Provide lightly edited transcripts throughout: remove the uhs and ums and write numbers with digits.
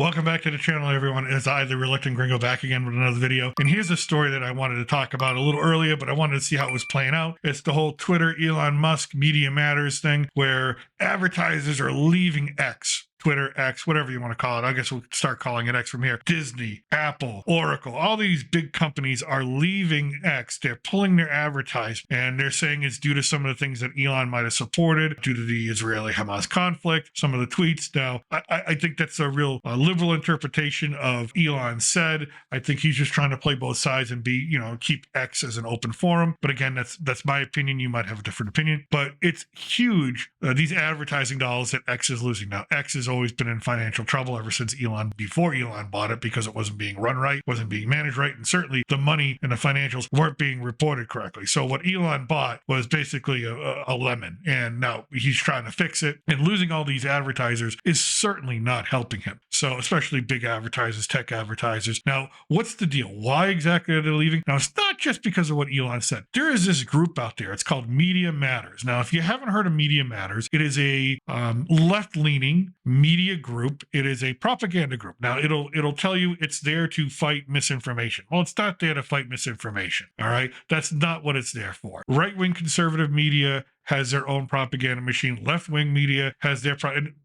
Welcome back to the channel, everyone. It's I, the Reluctant Gringo, back again with another video. And here's a story that I wanted to talk about a little earlier, but I wanted to see how it was playing out. It's the whole Twitter, Elon Musk, Media Matters thing, where advertisers are leaving X. Twitter, X, whatever you want to call it. I guess we'll start calling it X from here. Disney, Apple, Oracle, all these big companies are leaving X. They're pulling their advertising, and they're saying it's due to some of the things that Elon might have supported, due to the Israeli-Hamas conflict, some of the tweets. Now, I think that's a real liberal interpretation of Elon said. I think he's just trying to play both sides and keep X as an open forum. But again, that's my opinion. You might have a different opinion, but it's huge. These advertising dollars that X is losing. Now, X is always been in financial trouble ever since before Elon bought it, because it wasn't being run right, wasn't being managed right, and certainly the money and the financials weren't being reported correctly. So what Elon bought was basically a lemon, and now he's trying to fix it, and losing all these advertisers is certainly not helping him. So especially big advertisers, tech advertisers. Now, what's the deal? Why exactly are they leaving? Now, it's not just because of what Elon said. There is this group out there. It's called Media Matters. Now, if you haven't heard of Media Matters, it is a left-leaning media group. It is a propaganda group. Now, it'll tell you it's there to fight misinformation. Well, it's not there to fight misinformation. All right, that's not what it's there for. Right-wing conservative media has their own propaganda machine. Left-wing media has their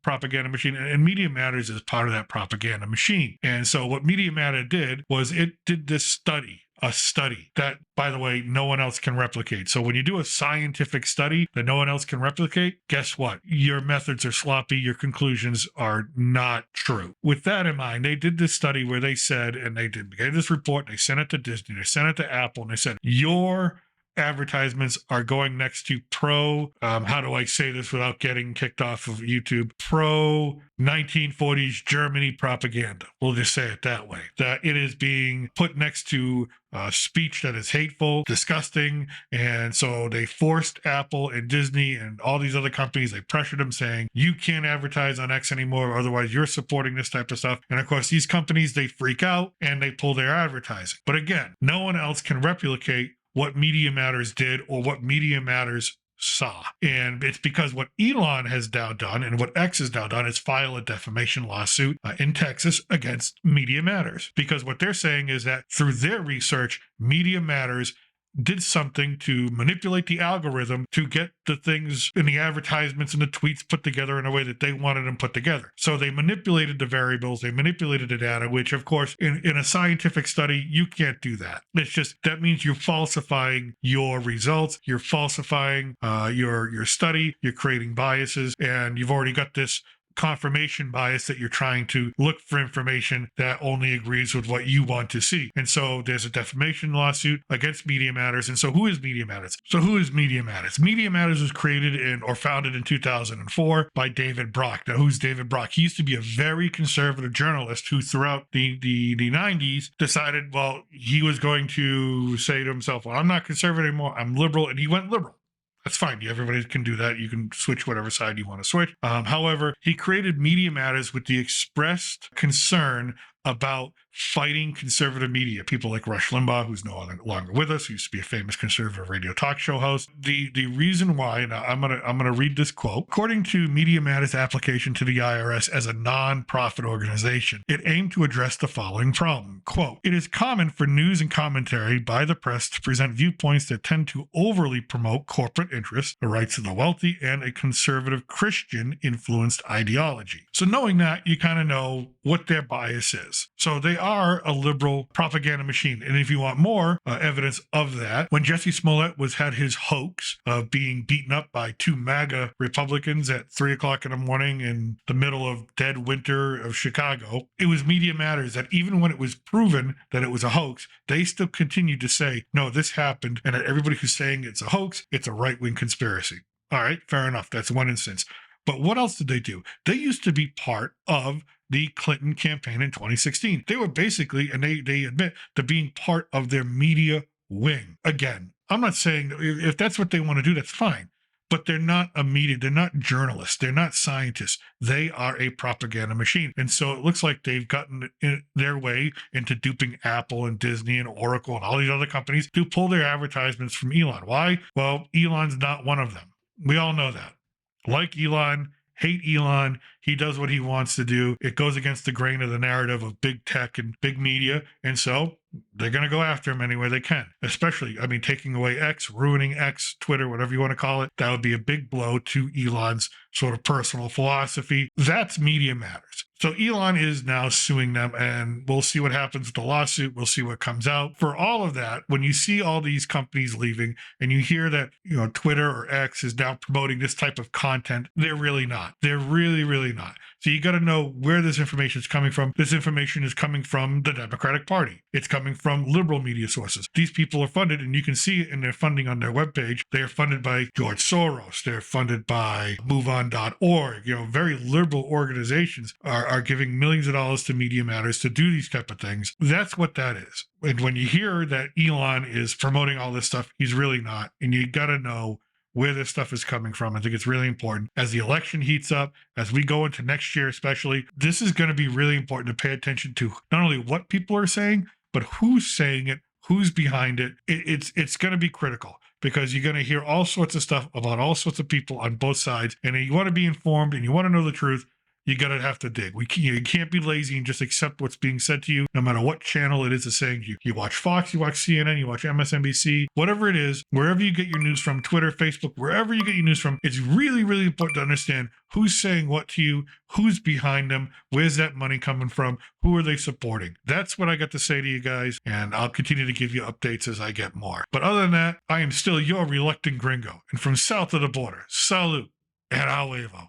propaganda machine, and Media Matters is part of that propaganda machine. And so what Media Matter did was it did this study, a study that, by the way, no one else can replicate. So when you do a scientific study that no one else can replicate, guess what? Your methods are sloppy. Your conclusions are not true. With that in mind, they did this study where they said, and they gave this report, they sent it to Disney, they sent it to Apple, and they said, your advertisements are going next to how do I say this without getting kicked off of YouTube? Pro 1940s Germany propaganda. We'll just say it that way. That it is being put next to speech that is hateful, disgusting. And so they forced Apple and Disney and all these other companies, they pressured them saying, you can't advertise on X anymore, otherwise you're supporting this type of stuff. And of course, these companies, they freak out and they pull their advertising. But again, no one else can replicate what Media Matters did or what Media Matters saw. And it's because what Elon has now done and what X has now done is file a defamation lawsuit in Texas against Media Matters. Because what they're saying is that through their research, Media Matters did something to manipulate the algorithm to get the things in the advertisements and the tweets put together in a way that they wanted them put together. So they manipulated the variables, they manipulated the data, which of course in a scientific study, you can't do that. It's just, that means you're falsifying your results, you're falsifying your study, you're creating biases, and you've already got this confirmation bias that you're trying to look for information that only agrees with what you want to see. And so there's a defamation lawsuit against Media Matters. And so who is Media Matters? Media Matters? Media Matters was created or founded in 2004 by David Brock. Now, who's David Brock? He used to be a very conservative journalist who throughout the 90s decided, well, he was going to say to himself, well, I'm not conservative anymore, I'm liberal. And he went liberal. That's fine. Everybody can do that. You can switch whatever side you want to switch. However, he created Media Matters with the expressed concern about fighting conservative media. People like Rush Limbaugh, who's no longer with us, who used to be a famous conservative radio talk show host. The reason why, now I'm gonna read this quote. According to Media Matters' application to the IRS as a non-profit organization, it aimed to address the following problem. Quote, it is common for news and commentary by the press to present viewpoints that tend to overly promote corporate interests, the rights of the wealthy, and a conservative Christian-influenced ideology. So knowing that, you kind of know what their bias is. So they are a liberal propaganda machine. And if you want more evidence of that, when Jesse Smollett had his hoax of being beaten up by two MAGA Republicans at 3 o'clock in the morning in the middle of dead winter of Chicago, it was Media Matters that even when it was proven that it was a hoax, they still continued to say, no, this happened. And that everybody who's saying it's a hoax, it's a right-wing conspiracy. All right, fair enough. That's one instance. But what else did they do? They used to be part of the Clinton campaign in 2016. They were basically, and they admit to being part of their media wing. Again, I'm not saying if that's what they want to do, that's fine. But they're not a media, they're not journalists, they're not scientists. They are a propaganda machine. And so it looks like they've gotten their way into duping Apple and Disney and Oracle and all these other companies to pull their advertisements from Elon. Why? Well, Elon's not one of them. We all know that. Like Elon, hate Elon. He does what he wants to do. It goes against the grain of the narrative of big tech and big media. And so they're going to go after him any way they can, especially, I mean, taking away X, ruining X, Twitter, whatever you want to call it. That would be a big blow to Elon's sort of personal philosophy. That's Media Matters. So Elon is now suing them, and we'll see what happens with the lawsuit. We'll see what comes out. For all of that, when you see all these companies leaving and you hear that, Twitter or X is now promoting this type of content, they're really not. They're really, really not. So you got to know where this information is coming from. This information is coming from the Democratic Party. It's coming from liberal media sources. These people are funded, and you can see it in their funding on their webpage. They are funded by George Soros. They're funded by MoveOn.org. Very liberal organizations are giving millions of dollars to Media Matters to do these type of things. That's what that is. And when you hear that Elon is promoting all this stuff, he's really not. And you got to know where this stuff is coming from. I think it's really important. As the election heats up, as we go into next year especially, this is going to be really important to pay attention to not only what people are saying, but who's saying it, who's behind it. It's going to be critical, because you're going to hear all sorts of stuff about all sorts of people on both sides. And you want to be informed and you want to know the truth, you got to have to dig. You can't be lazy and just accept what's being said to you, no matter what channel it is saying to you. You watch Fox, you watch CNN, you watch MSNBC, whatever it is, wherever you get your news from, Twitter, Facebook, wherever you get your news from, it's really, really important to understand who's saying what to you, who's behind them, where's that money coming from, who are they supporting. That's what I got to say to you guys, and I'll continue to give you updates as I get more. But other than that, I am still your reluctant gringo, and from south of the border, salute and a huevo.